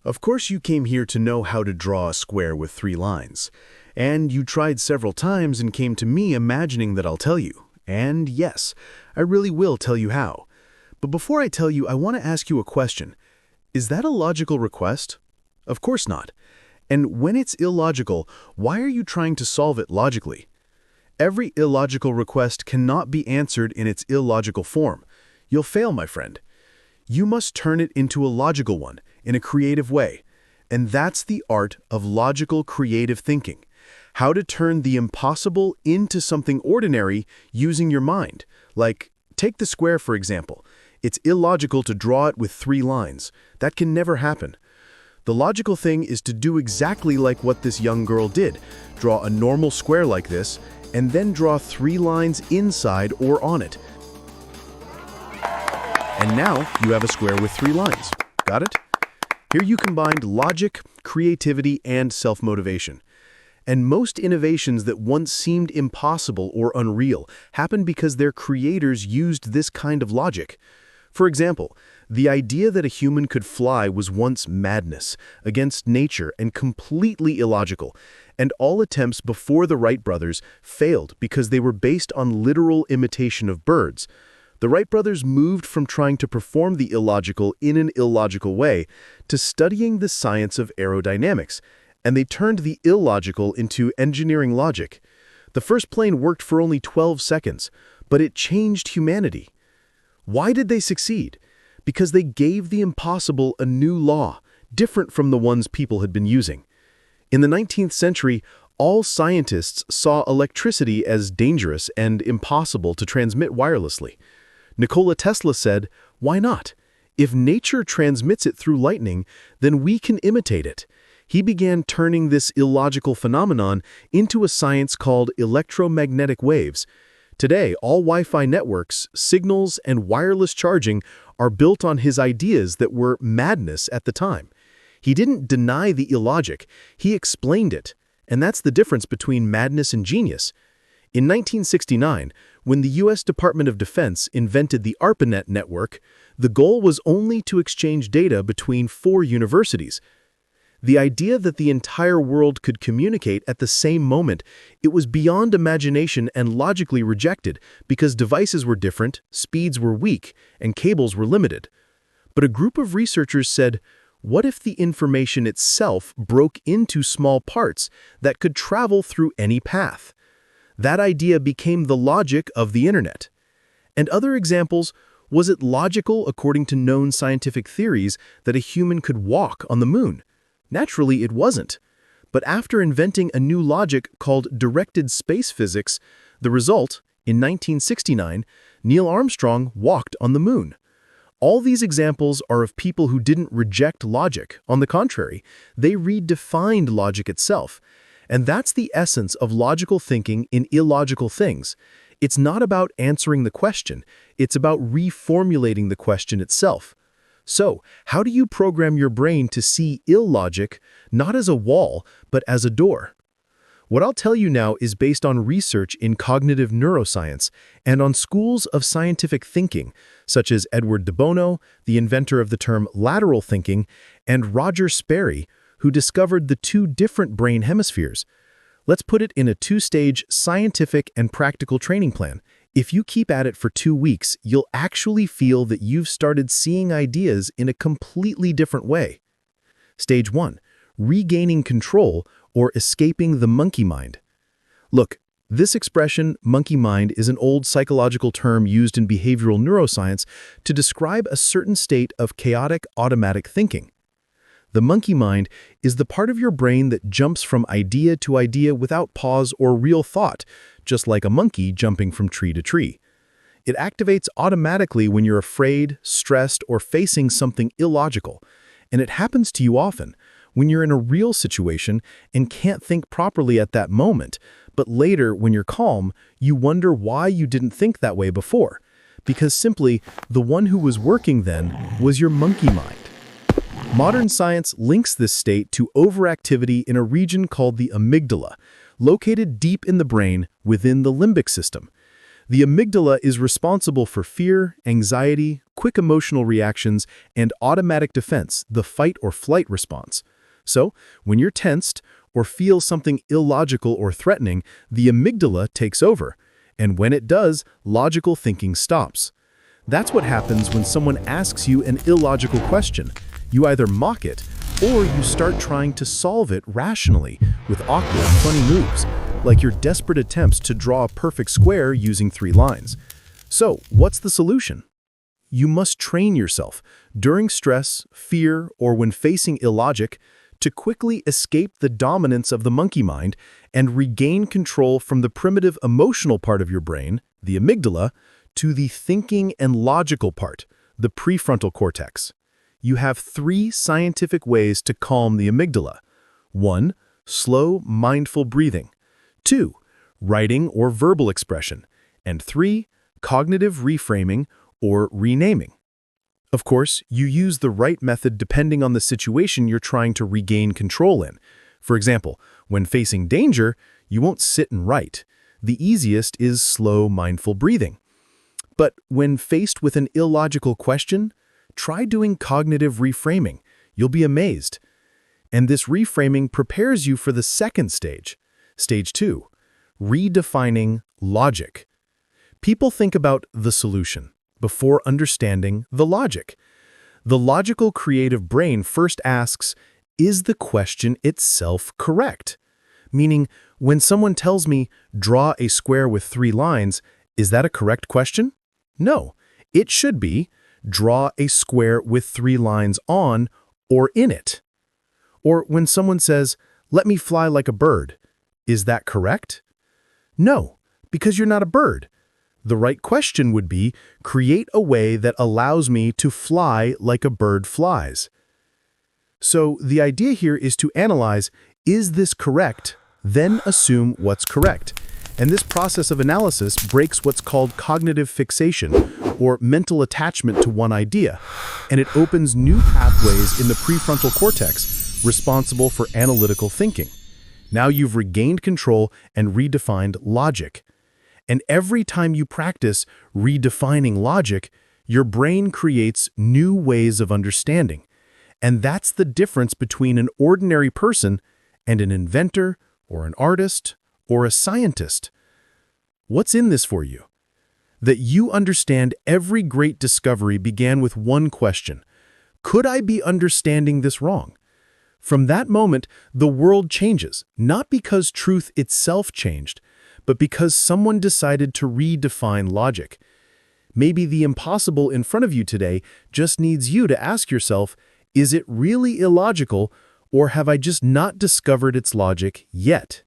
Of course you came here to know how to draw a square with 3 lines. And you tried several times and came to me imagining that I'll tell you. And yes, I really will tell you how. But before I tell you, I want to ask you a question. Is that a logical request? Of course not. And when it's illogical, why are you trying to solve it logically? Every illogical request cannot be answered in its illogical form. You'll fail, my friend. You must turn it into a logical one, in a creative way. And that's the art of logical creative thinking. How to turn the impossible into something ordinary using your mind. Like, take the square for example. It's illogical to draw it with 3 lines. That can never happen. The logical thing is to do exactly like what this young girl did. Draw a normal square like this, and then draw 3 lines inside or on it. And now you have a square with 3 lines. Got it? Here you combined logic, creativity, and self-motivation. And most innovations that once seemed impossible or unreal happened because their creators used this kind of logic. For example, the idea that a human could fly was once madness, against nature, and completely illogical, and all attempts before the Wright brothers failed because they were based on literal imitation of birds. The Wright brothers moved from trying to perform the illogical in an illogical way to studying the science of aerodynamics, and they turned the illogical into engineering logic. The first plane worked for only 12 seconds, but it changed humanity. Why did they succeed? Because they gave the impossible a new law, different from the ones people had been using. In the 19th century, all scientists saw electricity as dangerous and impossible to transmit wirelessly. Nikola Tesla said, "Why not? If nature transmits it through lightning, then we can imitate it." He began turning this illogical phenomenon into a science called electromagnetic waves. Today, all Wi-Fi networks, signals, and wireless charging are built on his ideas that were madness at the time. He didn't deny the illogic, he explained it. And that's the difference between madness and genius. In 1969, when the U.S. Department of Defense invented the ARPANET network, the goal was only to exchange data between 4 universities. The idea that the entire world could communicate at the same moment, it was beyond imagination and logically rejected because devices were different, speeds were weak, and cables were limited. But a group of researchers said, what if the information itself broke into small parts that could travel through any path? That idea became the logic of the internet. And other examples, was it logical according to known scientific theories that a human could walk on the moon? Naturally, it wasn't. But after inventing a new logic called directed space physics, the result, in 1969, Neil Armstrong walked on the moon. All these examples are of people who didn't reject logic. On the contrary, they redefined logic itself. And that's the essence of logical thinking in illogical things. It's not about answering the question, it's about reformulating the question itself. So, how do you program your brain to see illogic not as a wall, but as a door? What I'll tell you now is based on research in cognitive neuroscience and on schools of scientific thinking, such as Edward de Bono, the inventor of the term lateral thinking, and Roger Sperry, who discovered the 2 different brain hemispheres. Let's put it in a 2-stage scientific and practical training plan. If you keep at it for 2 weeks, you'll actually feel that you've started seeing ideas in a completely different way. Stage 1. Regaining control or escaping the monkey mind. Look, this expression, monkey mind, is an old psychological term used in behavioral neuroscience to describe a certain state of chaotic automatic thinking. The monkey mind is the part of your brain that jumps from idea to idea without pause or real thought, just like a monkey jumping from tree to tree. It activates automatically when you're afraid, stressed, or facing something illogical. And it happens to you often, when you're in a real situation and can't think properly at that moment, but later, when you're calm, you wonder why you didn't think that way before. Because simply, the one who was working then was your monkey mind. Modern science links this state to overactivity in a region called the amygdala, located deep in the brain within the limbic system. The amygdala is responsible for fear, anxiety, quick emotional reactions, and automatic defense, the fight or flight response. So, when you're tensed or feel something illogical or threatening, the amygdala takes over. And when it does, logical thinking stops. That's what happens when someone asks you an illogical question. You either mock it, or you start trying to solve it rationally with awkward, funny moves, like your desperate attempts to draw a perfect square using 3 lines. So, what's the solution? You must train yourself, during stress, fear, or when facing illogic, to quickly escape the dominance of the monkey mind and regain control from the primitive emotional part of your brain, the amygdala, to the thinking and logical part, the prefrontal cortex. You have 3 scientific ways to calm the amygdala. 1. Slow, mindful breathing. 2. Writing or verbal expression. And 3. Cognitive reframing or renaming. Of course, you use the right method depending on the situation you're trying to regain control in. For example, when facing danger, you won't sit and write. The easiest is slow, mindful breathing. But when faced with an illogical question, try doing cognitive reframing. You'll be amazed. And this reframing prepares you for the second stage. Stage 2, redefining logic. People think about the solution before understanding the logic. The logical creative brain first asks, is the question itself correct? Meaning, when someone tells me, draw a square with 3 lines, is that a correct question? No, it should be, draw a square with 3 lines on or in it. Or when someone says, let me fly like a bird, is that correct? No, because you're not a bird. The right question would be, create a way that allows me to fly like a bird flies. So the idea here is to analyze, is this correct? Then assume what's correct. And this process of analysis breaks what's called cognitive fixation, or mental attachment to one idea, and it opens new pathways in the prefrontal cortex responsible for analytical thinking. Now you've regained control and redefined logic. And every time you practice redefining logic, your brain creates new ways of understanding. And that's the difference between an ordinary person and an inventor, or an artist, or a scientist. What's in this for you? That you understand every great discovery began with one question. Could I be understanding this wrong? From that moment, the world changes, not because truth itself changed, but because someone decided to redefine logic. Maybe the impossible in front of you today just needs you to ask yourself, is it really illogical, or have I just not discovered its logic yet?